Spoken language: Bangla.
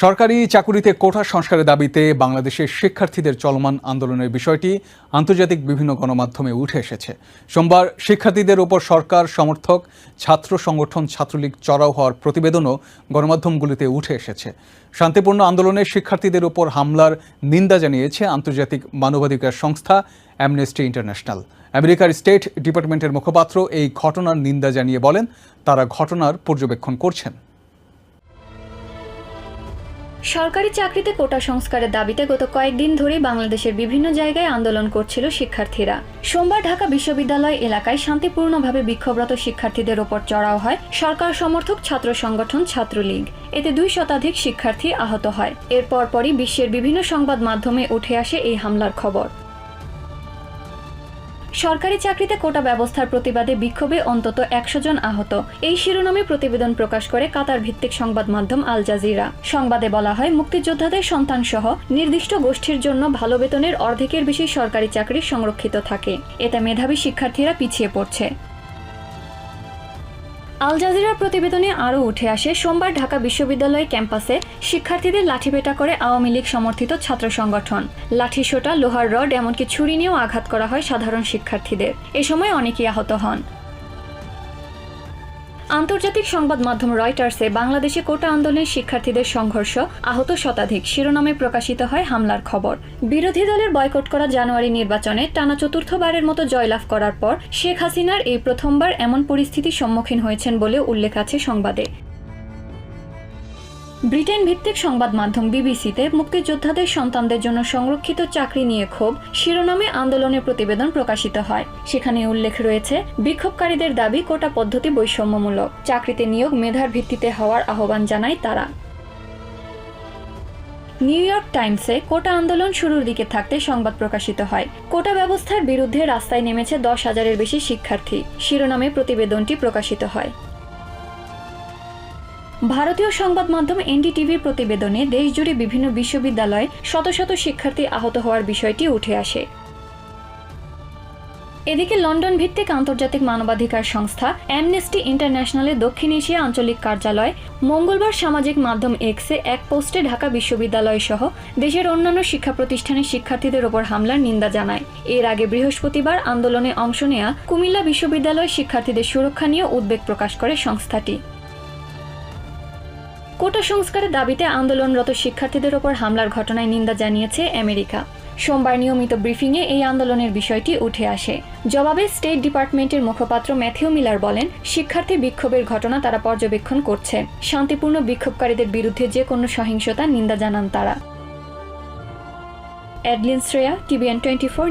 সরকারি চাকুরিতে কোটা সংস্কারের দাবিতে বাংলাদেশের শিক্ষার্থীদের চলমান আন্দোলনের বিষয়টি আন্তর্জাতিক বিভিন্ন গণমাধ্যমে উঠে এসেছে। সোমবার শিক্ষার্থীদের ওপর সরকার সমর্থক ছাত্র সংগঠন ছাত্রলীগ চড়াও হওয়ার প্রতিবেদনও গণমাধ্যমগুলিতে উঠে এসেছে। শান্তিপূর্ণ আন্দোলনে শিক্ষার্থীদের ওপর হামলার নিন্দা জানিয়েছে আন্তর্জাতিক মানবাধিকার সংস্থা অ্যামনেস্টি ইন্টারন্যাশনাল। আমেরিকার স্টেট ডিপার্টমেন্টের মুখপাত্র এই ঘটনার নিন্দা জানিয়ে বলেন, তারা ঘটনার পর্যবেক্ষণ করছেন। সরকারি চাকরিতে কোটা সংস্কারের দাবিতে গত কয়েকদিন ধরেই বাংলাদেশের বিভিন্ন জায়গায় আন্দোলন করছিল শিক্ষার্থীরা। সোমবার ঢাকা বিশ্ববিদ্যালয় এলাকায় শান্তিপূর্ণভাবে বিক্ষোভরত শিক্ষার্থীদের ওপর চড়াও হয় সরকার সমর্থক ছাত্র সংগঠন ছাত্রলীগ। এতে 2 শতাধিক শিক্ষার্থী আহত হয়। এর পরপরই বিশ্বের বিভিন্ন সংবাদ মাধ্যমে উঠে আসে এই হামলার খবর। সরকারি চাকরিতে কোটা ব্যবস্থার প্রতিবাদে বিক্ষোভে অন্তত 100 জন আহত, এই শিরোনামে প্রতিবেদন প্রকাশ করে কাতার ভিত্তিক সংবাদ মাধ্যম আল জাজিরা। সংবাদে বলা হয়, মুক্তিযোদ্ধাদের সন্তানসহ নির্দিষ্ট গোষ্ঠীর জন্য ভালো বেতনের অর্ধেকের বেশি সরকারি চাকরি সংরক্ষিত থাকে। এতে মেধাবী শিক্ষার্থীরা পিছিয়ে পড়ছে। আল জাজিরার প্রতিবেদনে আরও উঠে আসে, সোমবার ঢাকা বিশ্ববিদ্যালয় ক্যাম্পাসে শিক্ষার্থীদের লাঠিপেটা করে আওয়ামী লীগ সমর্থিত ছাত্র সংগঠন। লাঠিসোঁটা, লোহার রড, এমনকি ছুরি নিয়েও আঘাত করা হয় সাধারণ শিক্ষার্থীদের। এ সময় অনেকেই আহত হন। আন্তর্জাতিক সংবাদ মাধ্যম রয়টার্সে বাংলাদেশে কোটা আন্দোলনের শিক্ষার্থীদের সংঘর্ষ, আহত শতাধিক শিরোনামে প্রকাশিত হয় হামলার খবর। বিরোধী দলের বয়কট করা জানুয়ারি নির্বাচনে টানা 4র্থবারের মতো জয়লাভ করার পর শেখ হাসিনার এই প্রথমবার এমন পরিস্থিতির সম্মুখীন হয়েছেন বলে উল্লেখ আছে সংবাদে। ব্রিটেন ভিত্তিক সংবাদ মাধ্যম বিবিসিতে মুক্তিযোদ্ধাদের সন্তানদের জন্য সংরক্ষিত চাকরি নিয়ে ক্ষোভ শিরোনামে আন্দোলনের প্রতিবেদন প্রকাশিত হয়। সেখানে উল্লেখ রয়েছে, বিক্ষোভকারীদের দাবি কোটা পদ্ধতি বৈষম্যমূলক, চাকরিতে নিয়োগ মেধার ভিত্তিতে হওয়ার আহ্বান জানায় তারা। নিউ ইয়র্ক টাইমসে কোটা আন্দোলন শুরুর দিকে থাকতে সংবাদ প্রকাশিত হয়, কোটা ব্যবস্থার বিরুদ্ধে রাস্তায় নেমেছে 10,000-এর বেশি শিক্ষার্থী, শিরোনামে প্রতিবেদনটি প্রকাশিত হয়। ভারতীয় সংবাদ মাধ্যম এনডিটিভির প্রতিবেদনে দেশজুড়ে বিভিন্ন বিশ্ববিদ্যালয়ে শত শত শিক্ষার্থী আহত হওয়ার বিষয়টি উঠে আসে। এদিকে লন্ডন ভিত্তিক আন্তর্জাতিক মানবাধিকার সংস্থা অ্যামনেস্টি ইন্টারন্যাশনালের দক্ষিণ এশিয়া আঞ্চলিক কার্যালয় মঙ্গলবার সামাজিক মাধ্যম এক্সে এক পোস্টে ঢাকা বিশ্ববিদ্যালয় সহ দেশের অন্যান্য শিক্ষা প্রতিষ্ঠানের শিক্ষার্থীদের ওপর হামলার নিন্দা জানায়। এর আগে বৃহস্পতিবার আন্দোলনে অংশ নেয়া কুমিল্লা বিশ্ববিদ্যালয়ের শিক্ষার্থীদের সুরক্ষা নিয়ে উদ্বেগ প্রকাশ করে সংস্থাটি। কোটা সংস্কারের দাবিতে আন্দোলনরত শিক্ষার্থীদের ওপর হামলার ঘটনায় নিন্দা জানিয়েছে আমেরিকা। সোমবার নিয়মিত ব্রিফিংয়ে এই আন্দোলনের বিষয়টি উঠে আসে। জবাবে স্টেট ডিপার্টমেন্টের মুখপাত্র ম্যাথিউ মিলার বলেন, শিক্ষার্থী বিক্ষোভের ঘটনা তারা পর্যবেক্ষণ করছে। শান্তিপূর্ণ বিক্ষোভকারীদের বিরুদ্ধে যে কোনো সহিংসতার নিন্দা জানান তারা। এডলিন শ্রেয়া, TVN24।